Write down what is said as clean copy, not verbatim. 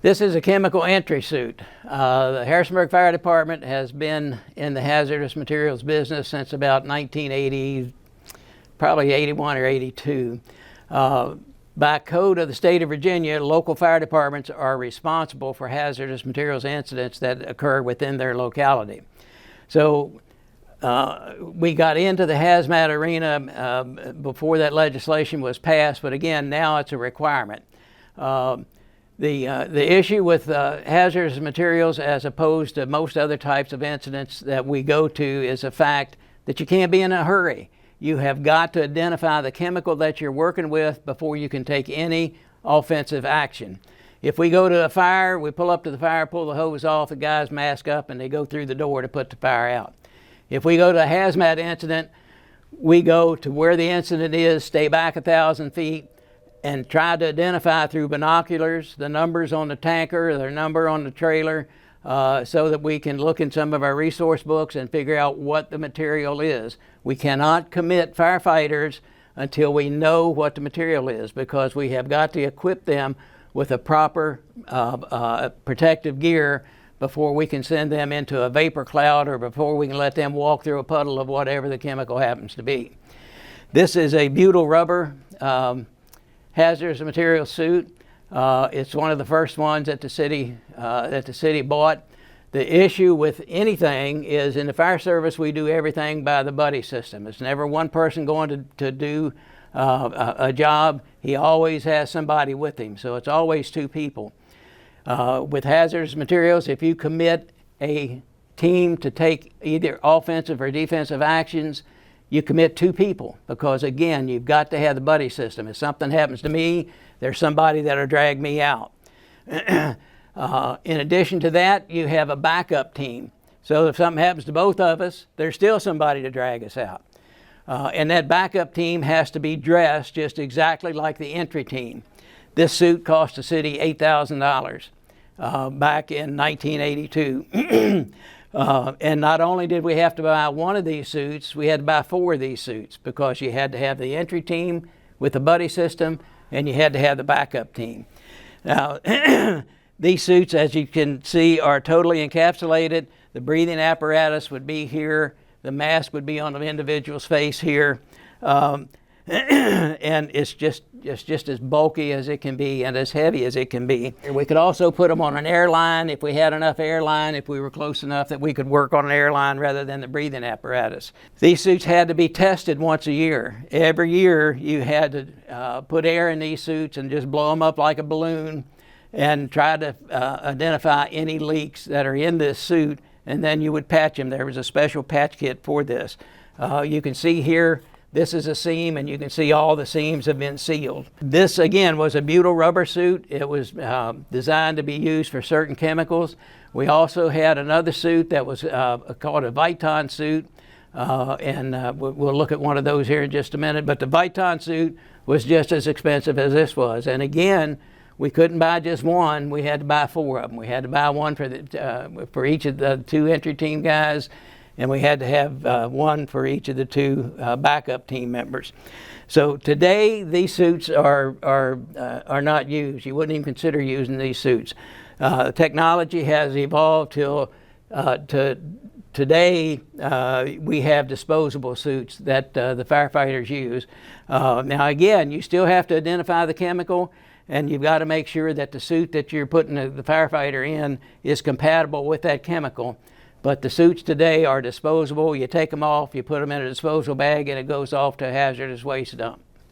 This is a chemical entry suit. The Harrisonburg Fire Department has been in the hazardous materials business since about 1980, probably 81 or 82. By code of the state of Virginia, local fire departments are responsible for hazardous materials incidents that occur within their locality. So we got into the hazmat arena before that legislation was passed, but again, now it's a requirement. The issue with hazardous materials, as opposed to most other types of incidents that we go to, is the fact that you can't be in a hurry. You have got to identify the chemical that you're working with before you can take any offensive action. If we go to a fire, we pull up to the fire, pull the hose off, the guys mask up, and they go through the door to put the fire out. If we go to a hazmat incident, we go to where the incident is, stay back 1,000 feet, and try to identify through binoculars the numbers on the tanker, the number on the trailer, so that we can look in some of our resource books and figure out what the material is. We cannot commit firefighters until we know what the material is, because we have got to equip them with a proper protective gear before we can send them into a vapor cloud, or before we can let them walk through a puddle of whatever the chemical happens to be. This is a butyl rubber hazardous material suit. It's one of the first ones that the city bought. The issue with anything is, in the fire service, we do everything by the buddy system. It's never one person going to do a job. He always has somebody with him, so it's always two people. With hazardous materials, if you commit a team to take either offensive or defensive actions, you commit two people, because again, you've got to have the buddy system. If something happens to me, there's somebody that'll drag me out. In addition to that, you have a backup team. So if something happens to both of us, there's still somebody to drag us out. And that backup team has to be dressed just exactly like the entry team. This suit cost the city $8,000 back in 1982. And not only did we have to buy one of these suits, we had to buy 4 of these suits, because you had to have the entry team with the buddy system, and you had to have the backup team. Now, these suits, as you can see, are totally encapsulated. The breathing apparatus would be here. The mask would be on the individual's face here. And it's just as bulky as it can be, and as heavy as it can be. We could also put them on an airline if we had enough airline, if we were close enough that we could work on an airline rather than the breathing apparatus. These suits had to be tested once a year. Every year you had to put air in these suits and just blow them up like a balloon and try to identify any leaks that are in this suit, and then you would patch them. There was a special patch kit for this. You can see here, this is a seam, and you can see all the seams have been sealed. This, again, was a butyl rubber suit. It was designed to be used for certain chemicals. We also had another suit that was called a Viton suit, and we'll look at one of those here in just a minute. But the Viton suit was just as expensive as this was. And again, we couldn't buy just one. We had to buy 4 of them. We had to buy one for each of the 2 entry team guys, and we had to have one for each of the 2 backup team members. So today, these suits are not used. You wouldn't even consider using these suits. Technology has evolved till today. We have disposable suits that the firefighters use. Now again, you still have to identify the chemical, and you've got to make sure that the suit that you're putting the firefighter in is compatible with that chemical. But the suits today are disposable. You take them off, you put them in a disposal bag, and it goes off to a hazardous waste dump.